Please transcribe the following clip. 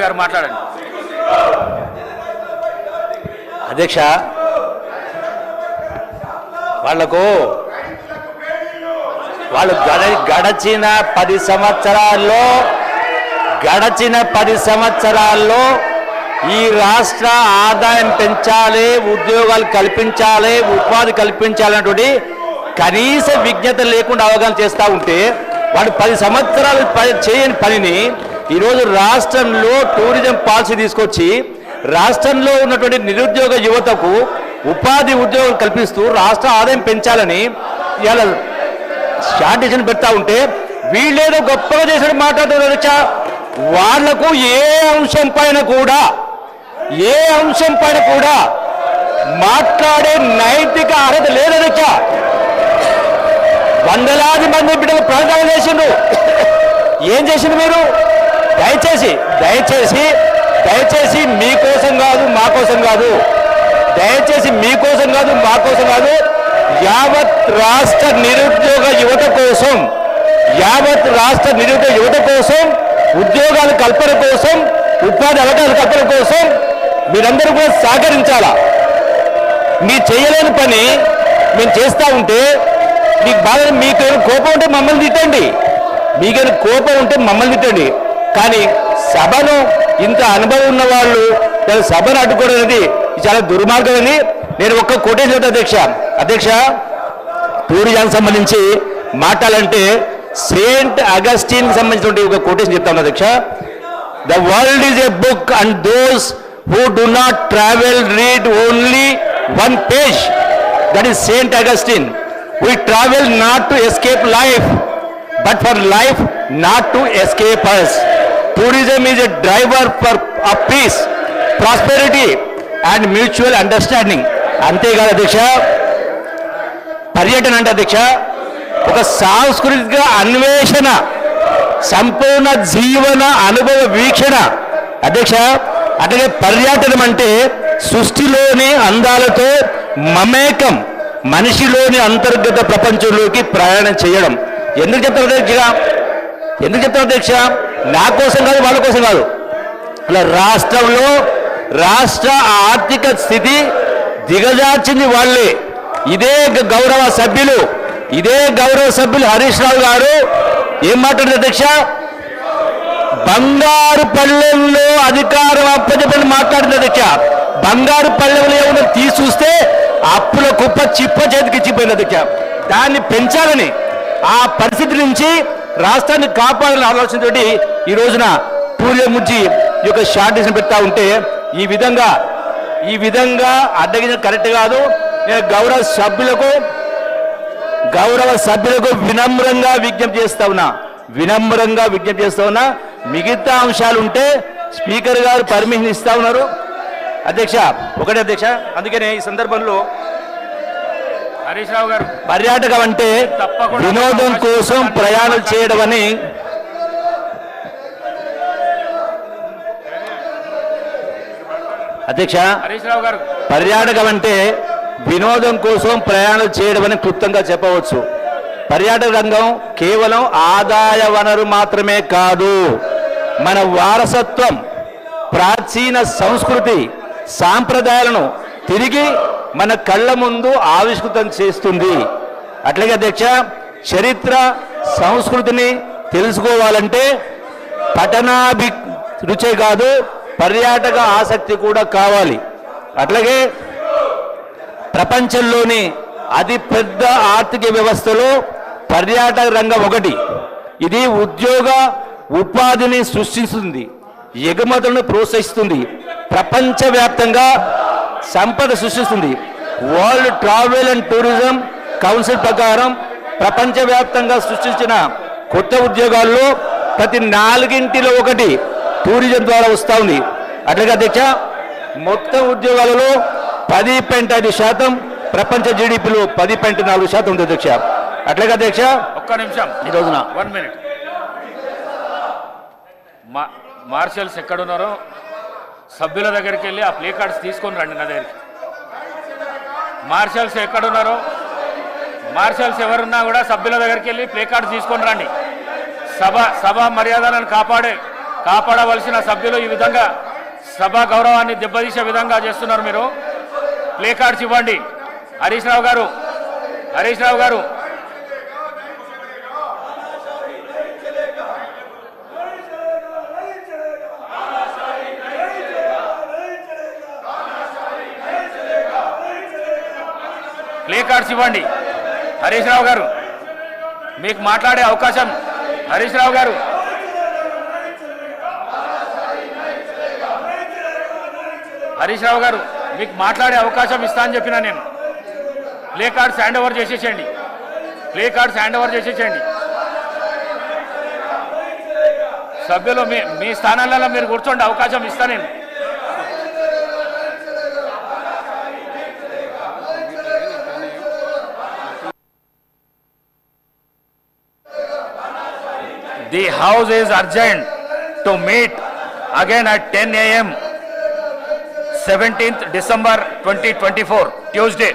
గారు మాట్లాడండి. అధ్యక్ష, వాళ్ళు గడచిన 10 సంవత్సరాల్లో ఈ రాష్ట్ర ఆదాయం పెంచాలి, ఉద్యోగాలు కల్పించాలి, ఉపాధి కల్పించాలన్నటువంటి కనీస విజ్ఞత లేకుండా అవగాహన చేస్తూ ఉంటే వాళ్ళు 10 సంవత్సరాలు చేయని పనిని ఈరోజు రాష్ట్రంలో టూరిజం పాలసీ తీసుకొచ్చి రాష్ట్రంలో ఉన్నటువంటి నిరుద్యోగ యువతకు ఉపాధి ఉద్యోగం కల్పిస్తూ రాష్ట్ర ఆదాయం పెంచాలని ఇలా స్టార్టేషన్ పెడతా ఉంటే వీళ్ళేదో గొప్పగా చేసిన మాట్లాడుతున్నారు. వాళ్లకు ఏ అంశం పైన కూడా మాట్లాడే నైతిక అర్హత లేదధ్యక్ష. వందలాది మంది బిడ్డలు ప్రాణాలు చేసిండ్రు. ఏం చేసింది మీరు? దయచేసి మీకోసం కాదు మా కోసం కాదు, యావత్ రాష్ట్ర నిరుద్యోగ యువత కోసం ఉద్యోగాల కల్పన కోసం, ఉపాధి అవకాశాల కల్పన కోసం మీరందరూ కూడా సహకరించాలా. మీరు చేయలేని పని మేము చేస్తూ ఉంటే మీకేమైనా కోపం ఉంటే మమ్మల్ని తిట్టండి, కానీ సభను ఇంత అనుభవం ఉన్న వాళ్ళు సభను అడ్డుకోవడం అనేది చాలా దుర్మార్గమని నేను ఒక్క కోటేజ్ అధ్యక్ష. టూరిజానికి సంబంధించి మాట్లాడాలంటే సెయింట్ అగస్టిన్ సంబంధించిన ఒక కోటేషన్ చెప్తాను అధ్యక్ష. The world is a book and those who do not travel read only one page. That is Saint Augustine. We travel not to escape life, but for life not to escape us. Tourism is a driver of peace, prosperity and mutual understanding. అంతేకాదు అధ్యక్ష, పర్యటన అంటే అధ్యక్ష ఒక సాంస్కృతిక అన్వేషణ, సంపూర్ణ జీవన అనుభవ వీక్షణ అధ్యక్ష. అట్లాగే పర్యటనం అంటే సృష్టిలోని అందాలతో మమేకం, మనిషిలోని అంతర్గత ప్రపంచంలోకి ప్రయాణం చేయడం. ఎందుకు చెప్తారు అధ్యక్ష? నా కోసం కాదు, వాళ్ళ కోసం కాదు. అలా రాష్ట్ర ఆర్థిక స్థితి దిగజార్చింది వాళ్ళే. ఇదే గౌరవ సభ్యులు హరీష్ రావు గారు ఏం మాట్లాడారు అధ్యక్ష? బంగారు పల్లెల్లో అధికారం అప్పచెప్పని మాట్లాడింది అధ్యక్ష. బంగారు పల్లెల్లో ఏమన్నా తీసుస్తే అప్పుల కుప్ప చిప్ప చేతికి ఇచ్చిపోయింది అధ్యక్ష. దాన్ని పెంచాలని, ఆ పరిస్థితి నుంచి రాష్ట్రాన్ని కాపాడాలని ఆలోచనతో ఈ రోజున టూరిజం గురించి ఈ యొక్క షార్టేషన్ పెడతా ఉంటే ఈ విధంగా అడ్డగించడం కరెక్ట్ కాదు. నేను గౌరవ సభ్యులకు వినమ్రంగా విజ్ఞప్తి చేస్తా ఉన్నా. మిగతా అంశాలు ఉంటే స్పీకర్ గారు పర్మిషన్ ఇస్తా ఉన్నారు అధ్యక్ష. ఒకటే అధ్యక్ష, అందుకనే ఈ సందర్భంలో హరీష్ రావు గారు, పర్యాటకం అంటే వినోదం కోసం ప్రయాణం చేయడం అని అధ్యక్ష. హరీష్ రావు గారు, పర్యాటకం అంటే వినోదం కోసం ప్రయాణం చేయడం అని క్లుప్తంగా చెప్పవచ్చు. పర్యాటక రంగం కేవలం ఆదాయ వనరు మాత్రమే కాదు, మన వారసత్వం, ప్రాచీన సంస్కృతి, సాంప్రదాయాలను తిరిగి మన కళ్ళ ముందు ఆవిష్కృతం చేస్తుంది. అట్లాగే అధ్యక్ష, చరిత్ర సంస్కృతిని తెలుసుకోవాలంటే పఠనాభిరుచే కాదు, పర్యాటక ఆసక్తి కూడా కావాలి. అట్లాగే ప్రపంచంలోని అతిపెద్ద ఆర్థిక వ్యవస్థలో పర్యాటక రంగం ఒకటి. ఇది ఉపాధిని సృష్టిస్తుంది, ఎగుమతులను ప్రోత్సహిస్తుంది, ప్రపంచవ్యాప్తంగా సంపద సృష్టిస్తుంది. World travel and tourism council ప్రకారం ప్రపంచవ్యాప్తంగా సృష్టించిన కొత్త ఉద్యోగాల్లో ప్రతి 4ంటిలో 1 టూరిజం ద్వారా వస్తూ ఉంది. అట్లాగే అధ్యక్ష, మొత్తం ఉద్యోగాలలో 10.5% ప్రపంచ జీడిపిలో 10.4% ఉంది అధ్యక్ష. అట్లాగే అధ్యక్ష, ఒక్క నిమిషం, ఈ రోజున 1 minute. మార్షల్స్ ఎక్కడున్నారో సభ్యుల దగ్గరికి వెళ్ళి ఆ ప్లే కార్డ్స్ తీసుకొని రండి నా దగ్గరికి. మార్షల్స్ ఎక్కడున్నారో, మార్షల్స్ ఎవరున్నా కూడా సభ్యుల దగ్గరికి వెళ్ళి ప్లే కార్డ్స్ తీసుకొని రండి. సభ మర్యాదలను కాపాడవలసిన సభ్యులు ఈ విధంగా సభా గౌరవాన్ని దెబ్బతీసే విధంగా చేస్తున్నారు. మీరు ప్లే కార్డ్స్ ఇవ్వండి. హరీష్ రావు గారు, హరీష్ రావు గారు, ప్లే కార్డ్స్ ఇవ్వండి. హరీష్ రావు గారు, మీకు మాట్లాడే అవకాశం. హరీష్ రావు గారు, హరీష్ రావు గారు, మీకు మాట్లాడే అవకాశం ఇస్తా అని చెప్పినా నేను. ప్లే కార్డ్స్ హ్యాండ్ ఓవర్ చేసేసేయండి. ప్లే కార్డ్స్ హ్యాండ్ ఓవర్ చేసేసేయండి. సభ్యులు మీ స్థానాలలో మీరు కూర్చోండి, అవకాశం ఇస్తా నేను. The house is urgent to meet again at 10 a.m. 17th December 2024, Tuesday.